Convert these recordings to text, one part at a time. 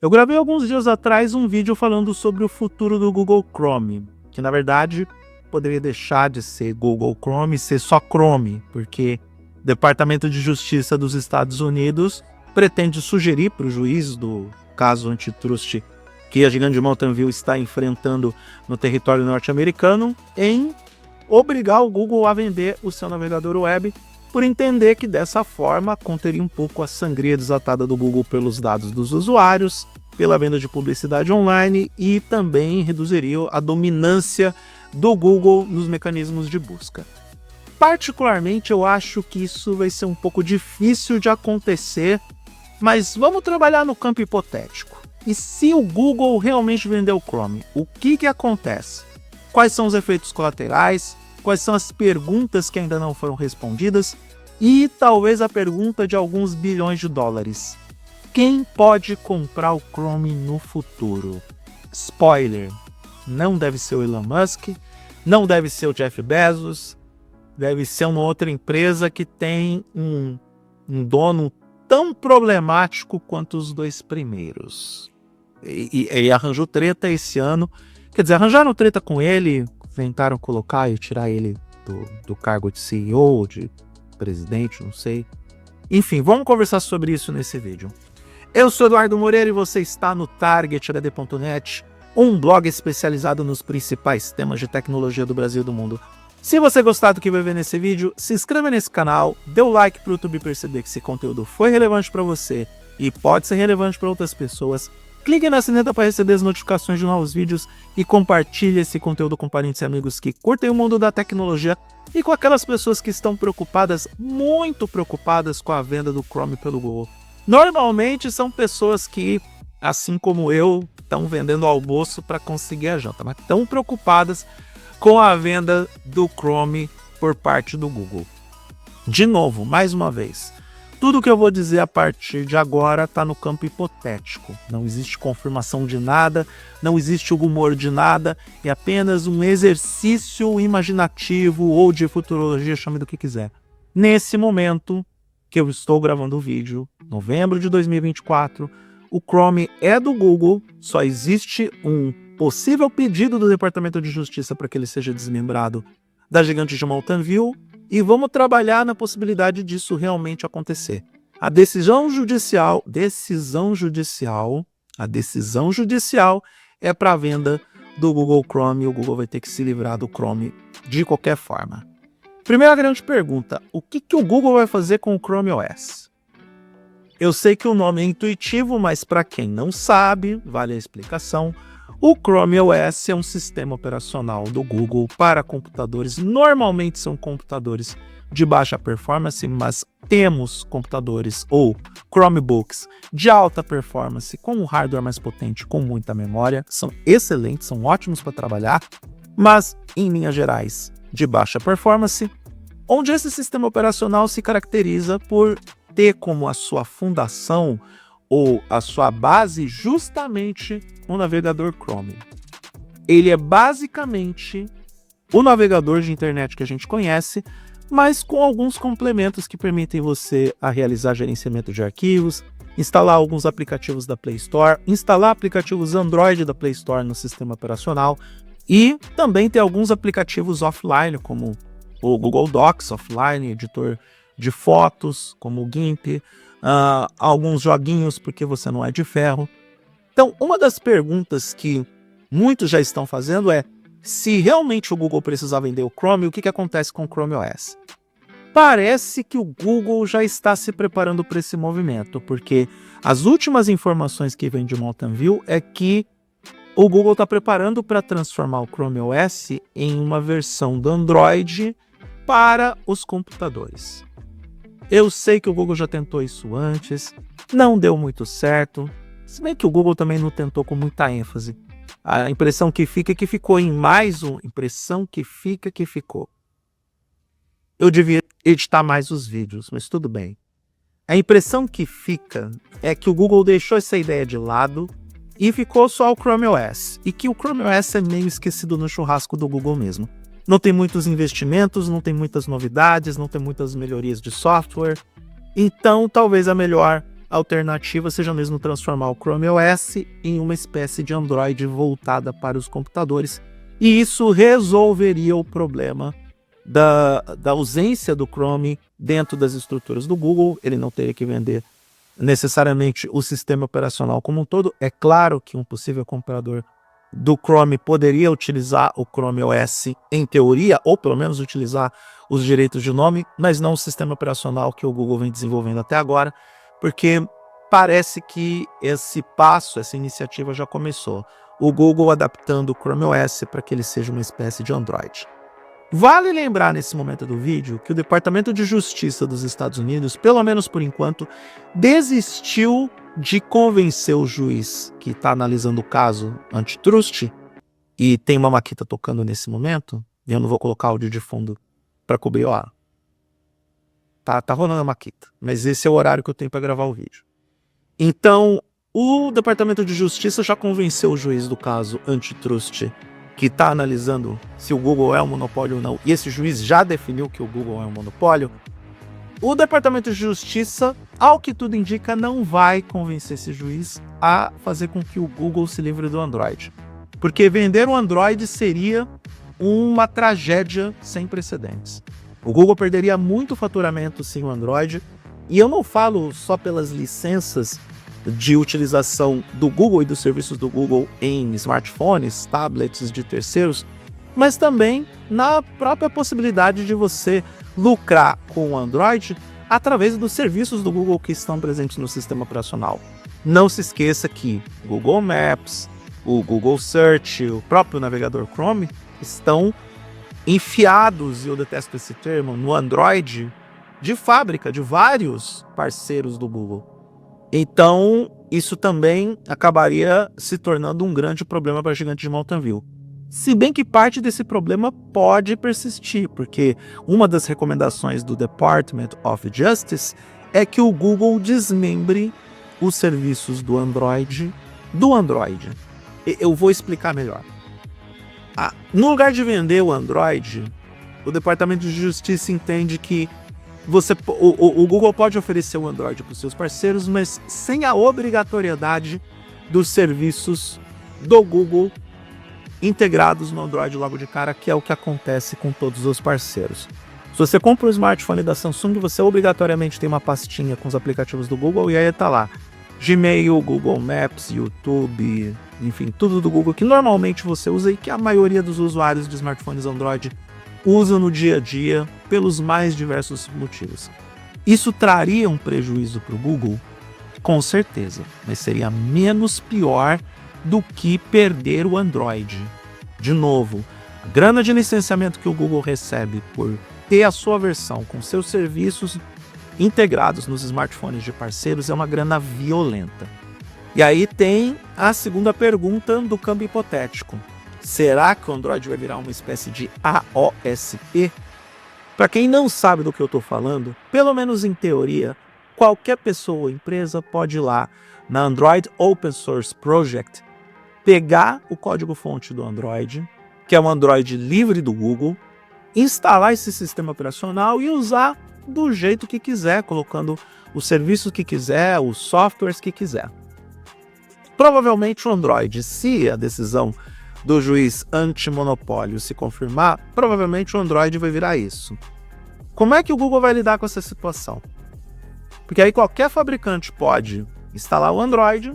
Eu gravei alguns dias atrás um vídeo falando sobre o futuro do Google Chrome, que na verdade poderia deixar de ser Google Chrome e ser só Chrome, porque o Departamento de Justiça dos Estados Unidos pretende sugerir para o juiz do caso antitrust que a gigante de Mountain View está enfrentando no território norte-americano em obrigar o Google a vender o seu navegador web, por entender que dessa forma conteria um pouco a sangria desatada do Google pelos dados dos usuários, pela venda de publicidade online e também reduziria a dominância do Google nos mecanismos de busca. Particularmente, eu acho que isso vai ser um pouco difícil de acontecer, mas vamos trabalhar no campo hipotético. E se o Google realmente vender o Chrome, o que acontece? Quais são os efeitos colaterais? Quais são as perguntas que ainda não foram respondidas? E talvez a pergunta de alguns bilhões de dólares. Quem pode comprar o Chrome no futuro? Spoiler, não deve ser o Elon Musk, não deve ser o Jeff Bezos, deve ser uma outra empresa que tem um dono tão problemático quanto os dois primeiros. E arranjou treta esse ano. Quer dizer, arranjaram treta com ele, tentaram colocar e tirar ele do cargo de CEO, de presidente, não sei. Enfim, vamos conversar sobre isso nesse vídeo. Eu sou Eduardo Moreira e você está no TargetHD.net, um blog especializado nos principais temas de tecnologia do Brasil e do mundo. Se você gostar do que vai ver nesse vídeo, se inscreva nesse canal, dê o like para o YouTube perceber que esse conteúdo foi relevante para você e pode ser relevante para outras pessoas. Clique na sineta para receber as notificações de novos vídeos e compartilhe esse conteúdo com parentes e amigos que curtem o mundo da tecnologia e com aquelas pessoas que estão preocupadas, muito preocupadas com a venda do Chrome pelo Google. Normalmente são pessoas que, assim como eu, estão vendendo almoço para conseguir a janta, mas estão preocupadas com a venda do Chrome por parte do Google. De novo, mais uma vez, tudo que eu vou dizer a partir de agora está no campo hipotético. Não existe confirmação de nada, não existe o rumor de nada, é apenas um exercício imaginativo ou de futurologia, chame do que quiser. Nesse momento que eu estou gravando o vídeo, novembro de 2024, o Chrome é do Google, só existe um possível pedido do Departamento de Justiça para que ele seja desmembrado da gigante de Mountain View, e vamos trabalhar na possibilidade disso realmente acontecer. A decisão judicial é para a venda do Google Chrome, e o Google vai ter que se livrar do Chrome de qualquer forma. Primeira grande pergunta, o que o Google vai fazer com o Chrome OS? Eu sei que o nome é intuitivo, mas para quem não sabe, vale a explicação. O Chrome OS é um sistema operacional do Google para computadores. Normalmente são computadores de baixa performance, mas temos computadores ou Chromebooks de alta performance com um hardware mais potente, com muita memória. São excelentes, são ótimos para trabalhar, mas em linhas gerais de baixa performance, onde esse sistema operacional se caracteriza por ter como a sua fundação ou a sua base justamente o navegador Chrome. Ele é basicamente o navegador de internet que a gente conhece, mas com alguns complementos que permitem você a realizar gerenciamento de arquivos, instalar alguns aplicativos da Play Store, instalar aplicativos Android da Play Store no sistema operacional e também ter alguns aplicativos offline, como o Google Docs offline, editor de fotos, como o GIMP, alguns joguinhos porque você não é de ferro. Então, uma das perguntas que muitos já estão fazendo é: se realmente o Google precisar vender o Chrome, o que acontece com o Chrome OS? Parece que o Google já está se preparando para esse movimento, porque as últimas informações que vêm de Mountain View é que o Google está preparando para transformar o Chrome OS em uma versão do Android para os computadores. Eu sei que o Google já tentou isso antes, não deu muito certo, se bem que o Google também não tentou com muita ênfase. A impressão que fica é que ficou em mais um, ficou. Eu devia editar mais os vídeos, mas tudo bem. A impressão que fica é que o Google deixou essa ideia de lado e ficou só o Chrome OS, e que o Chrome OS é meio esquecido no churrasco do Google mesmo. Não tem muitos investimentos, não tem muitas novidades, não tem muitas melhorias de software. Então, talvez a melhor alternativa seja mesmo transformar o Chrome OS em uma espécie de Android voltada para os computadores, e isso resolveria o problema da ausência do Chrome dentro das estruturas do Google. Ele não teria que vender necessariamente o sistema operacional como um todo. É claro que um possível comprador do Chrome poderia utilizar o Chrome OS em teoria, ou pelo menos utilizar os direitos de nome, mas não o sistema operacional que o Google vem desenvolvendo até agora, porque parece que esse passo, essa iniciativa já começou. O Google adaptando o Chrome OS para que ele seja uma espécie de Android. Vale lembrar nesse momento do vídeo que o Departamento de Justiça dos Estados Unidos, pelo menos por enquanto, desistiu de convencer o juiz que está analisando o caso antitrust, e tem uma maquita tocando nesse momento, e eu não vou colocar áudio de fundo para cobrir, ó. Tá rolando a maquita, mas esse é o horário que eu tenho para gravar o vídeo. Então, o Departamento de Justiça já convenceu o juiz do caso antitrust, que está analisando se o Google é um monopólio ou não, e esse juiz já definiu que o Google é um monopólio. O Departamento de Justiça, ao que tudo indica, não vai convencer esse juiz a fazer com que o Google se livre do Android. Porque vender um Android seria uma tragédia sem precedentes. O Google perderia muito faturamento sem o Android, e eu não falo só pelas licenças de utilização do Google e dos serviços do Google em smartphones, tablets de terceiros, mas também na própria possibilidade de você lucrar com o Android através dos serviços do Google que estão presentes no sistema operacional. Não se esqueça que o Google Maps, o Google Search, o próprio navegador Chrome estão enfiados, e eu detesto esse termo, no Android de fábrica, de vários parceiros do Google. Então, isso também acabaria se tornando um grande problema para a gigante de Mountain View. Se bem que parte desse problema pode persistir, porque uma das recomendações do Department of Justice é que o Google desmembre os serviços do Android do Android. Eu vou explicar melhor. No lugar de vender o Android, o Departamento de Justiça entende que o Google pode oferecer o Android para os seus parceiros, mas sem a obrigatoriedade dos serviços do Google integrados no Android logo de cara, que é o que acontece com todos os parceiros. Se você compra um smartphone da Samsung, você obrigatoriamente tem uma pastinha com os aplicativos do Google, e aí tá lá Gmail, Google Maps, YouTube, enfim, tudo do Google que normalmente você usa e que a maioria dos usuários de smartphones Android usam no dia a dia pelos mais diversos motivos. Isso traria um prejuízo para o Google? Com certeza, mas seria menos pior do que perder o Android. De novo, a grana de licenciamento que o Google recebe por ter a sua versão com seus serviços integrados nos smartphones de parceiros é uma grana violenta. E aí tem a segunda pergunta do câmbio hipotético. Será que o Android vai virar uma espécie de AOSP? Para quem não sabe do que eu estou falando, pelo menos em teoria, qualquer pessoa ou empresa pode ir lá na Android Open Source Project, pegar o código-fonte do Android, que é um Android livre do Google, instalar esse sistema operacional e usar do jeito que quiser, colocando os serviços que quiser, os softwares que quiser. Provavelmente o Android, se a decisão do juiz antimonopólio se confirmar, provavelmente o Android vai virar isso. Como é que o Google vai lidar com essa situação? Porque aí qualquer fabricante pode instalar o Android,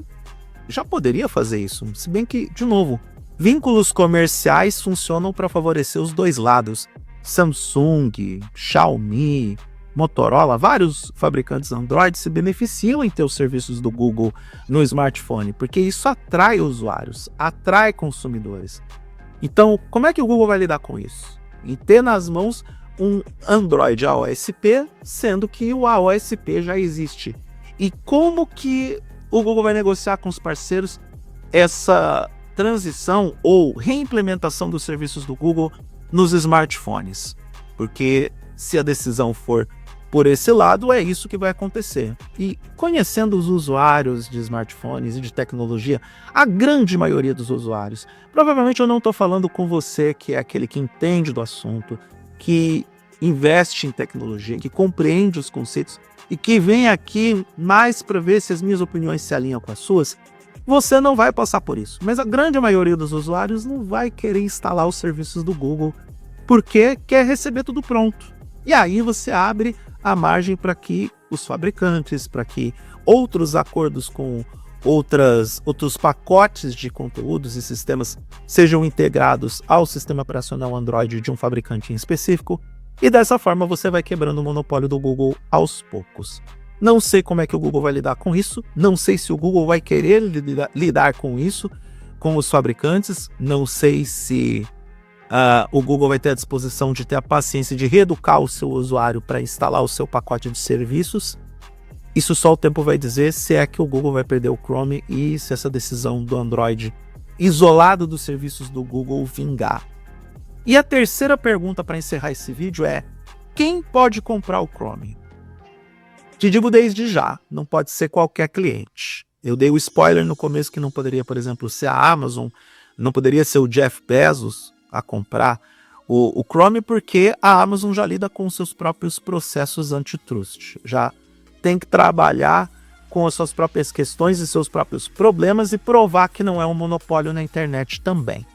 já poderia fazer isso, se bem que, de novo, vínculos comerciais funcionam para favorecer os dois lados. Samsung, Xiaomi, Motorola, vários fabricantes Android se beneficiam em ter os serviços do Google no smartphone, porque isso atrai usuários, atrai consumidores. Então, como é que o Google vai lidar com isso? Em ter nas mãos um Android AOSP, sendo que o AOSP já existe. E como que o Google vai negociar com os parceiros essa transição ou reimplementação dos serviços do Google nos smartphones? Porque se a decisão for por esse lado, é isso que vai acontecer. E conhecendo os usuários de smartphones e de tecnologia, a grande maioria dos usuários, provavelmente eu não estou falando com você que é aquele que entende do assunto, que investe em tecnologia, que compreende os conceitos e que vem aqui mais para ver se as minhas opiniões se alinham com as suas, você não vai passar por isso. Mas a grande maioria dos usuários não vai querer instalar os serviços do Google porque quer receber tudo pronto. E aí você abre a margem para que os fabricantes, para que outros acordos com outros pacotes de conteúdos e sistemas sejam integrados ao sistema operacional Android de um fabricante em específico, e dessa forma você vai quebrando o monopólio do Google aos poucos. Não sei como é que o Google vai lidar com isso, não sei se o Google vai querer lidar com isso, com os fabricantes, não sei se o Google vai ter a disposição de ter a paciência de reeducar o seu usuário para instalar o seu pacote de serviços. Isso só o tempo vai dizer, se é que o Google vai perder o Chrome e se essa decisão do Android isolado dos serviços do Google vingar. E a terceira pergunta para encerrar esse vídeo é: quem pode comprar o Chrome? Te digo desde já, não pode ser qualquer cliente. Eu dei o spoiler no começo que não poderia, por exemplo, ser a Amazon, não poderia ser o Jeff Bezos a comprar o Chrome, porque a Amazon já lida com seus próprios processos antitrust. Já tem que trabalhar com as suas próprias questões e seus próprios problemas e provar que não é um monopólio na internet também.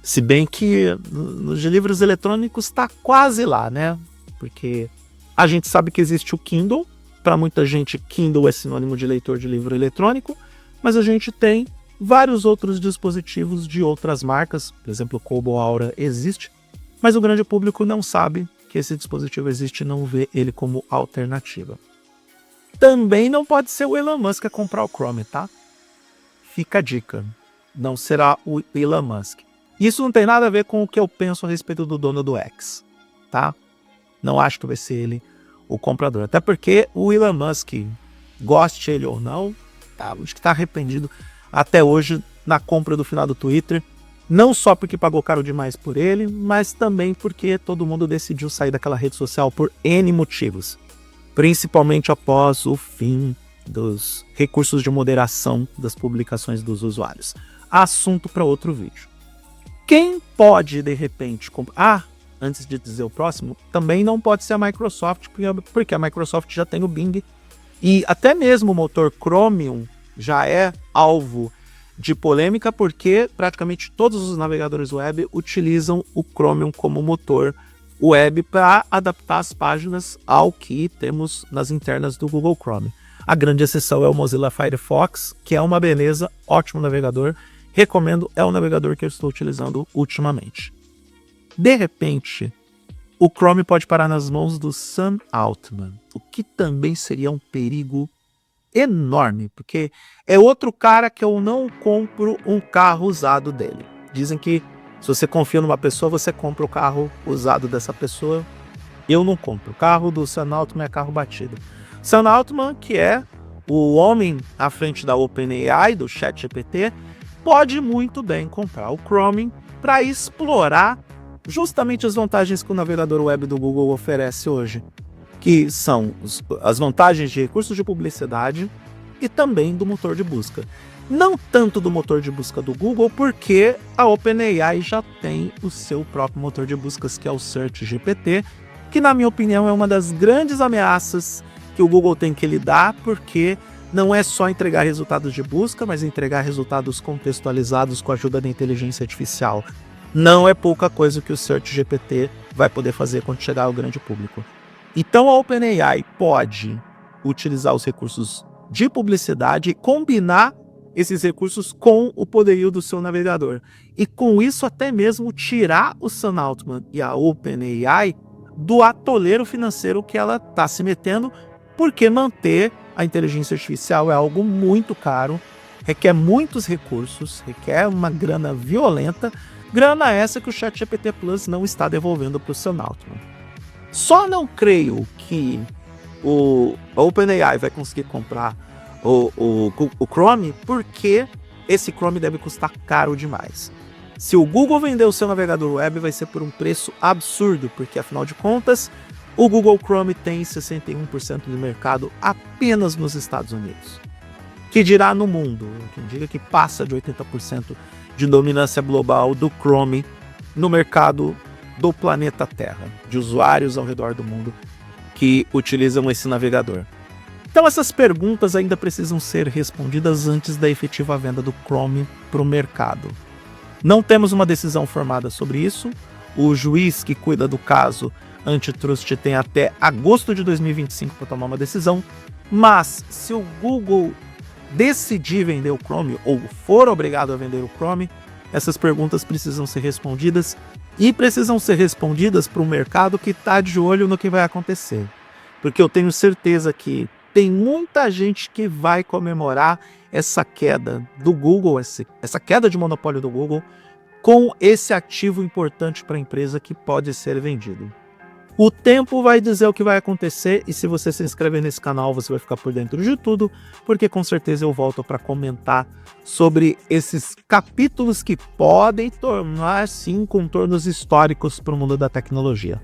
Se bem que nos livros eletrônicos está quase lá, né? Porque a gente sabe que existe o Kindle. Para muita gente, Kindle é sinônimo de leitor de livro eletrônico, mas a gente tem vários outros dispositivos de outras marcas. Por exemplo, o Kobo Aura existe, mas o grande público não sabe que esse dispositivo existe e não vê ele como alternativa. Também não pode ser o Elon Musk a comprar o Chrome, tá? Fica a dica. Não será o Elon Musk. Isso não tem nada a ver com o que eu penso a respeito do dono do X, tá? Não acho que vai ser ele o comprador. Até porque o Elon Musk, goste ele ou não, acho que está arrependido até hoje na compra do final do Twitter. Não só porque pagou caro demais por ele, mas também porque todo mundo decidiu sair daquela rede social por N motivos. Principalmente após o fim dos recursos de moderação das publicações dos usuários. Assunto para outro vídeo. Quem pode, de repente, comprar... antes de dizer o próximo, também não pode ser a Microsoft, porque a Microsoft já tem o Bing. E até mesmo o motor Chromium já é alvo de polêmica, porque praticamente todos os navegadores web utilizam o Chromium como motor web para adaptar as páginas ao que temos nas internas do Google Chrome. A grande exceção é o Mozilla Firefox, que é uma beleza, ótimo navegador. Recomendo, é o navegador que eu estou utilizando ultimamente. De repente, o Chrome pode parar nas mãos do Sam Altman, o que também seria um perigo enorme, porque é outro cara que eu não compro um carro usado dele. Dizem que se você confia numa pessoa, você compra o carro usado dessa pessoa. Eu não compro. O carro do Sam Altman é carro batido. Sam Altman, que é o homem à frente da OpenAI, do ChatGPT, pode muito bem comprar o Chrome para explorar justamente as vantagens que o navegador web do Google oferece hoje, que são as vantagens de recursos de publicidade e também do motor de busca. Não tanto do motor de busca do Google, porque a OpenAI já tem o seu próprio motor de buscas, que é o SearchGPT, que na minha opinião é uma das grandes ameaças que o Google tem que lidar, porque não é só entregar resultados de busca, mas entregar resultados contextualizados com a ajuda da inteligência artificial. Não é pouca coisa que o SearchGPT vai poder fazer quando chegar ao grande público. Então a OpenAI pode utilizar os recursos de publicidade e combinar esses recursos com o poderio do seu navegador. E com isso até mesmo tirar o Sam Altman e a OpenAI do atoleiro financeiro que ela está se metendo, porque manter a inteligência artificial é algo muito caro, requer muitos recursos, requer uma grana violenta, grana essa que o ChatGPT Plus não está devolvendo para o Sam Altman. Só não creio que a OpenAI vai conseguir comprar o Chrome, porque esse Chrome deve custar caro demais. Se o Google vender o seu navegador web, vai ser por um preço absurdo, porque afinal de contas, o Google Chrome tem 61% do mercado apenas nos Estados Unidos. Que dirá no mundo? Quem diga que passa de 80% de dominância global do Chrome no mercado do planeta Terra, de usuários ao redor do mundo que utilizam esse navegador. Então essas perguntas ainda precisam ser respondidas antes da efetiva venda do Chrome para o mercado. Não temos uma decisão formada sobre isso. O juiz que cuida do caso antitrust tem até agosto de 2025 para tomar uma decisão, mas se o Google decidir vender o Chrome ou for obrigado a vender o Chrome, essas perguntas precisam ser respondidas e precisam ser respondidas para o mercado que está de olho no que vai acontecer. Porque eu tenho certeza que tem muita gente que vai comemorar essa queda do Google, essa queda de monopólio do Google, com esse ativo importante para a empresa que pode ser vendido. O tempo vai dizer o que vai acontecer, e se você se inscrever nesse canal, você vai ficar por dentro de tudo, porque com certeza eu volto para comentar sobre esses capítulos que podem tornar, sim, contornos históricos para o mundo da tecnologia.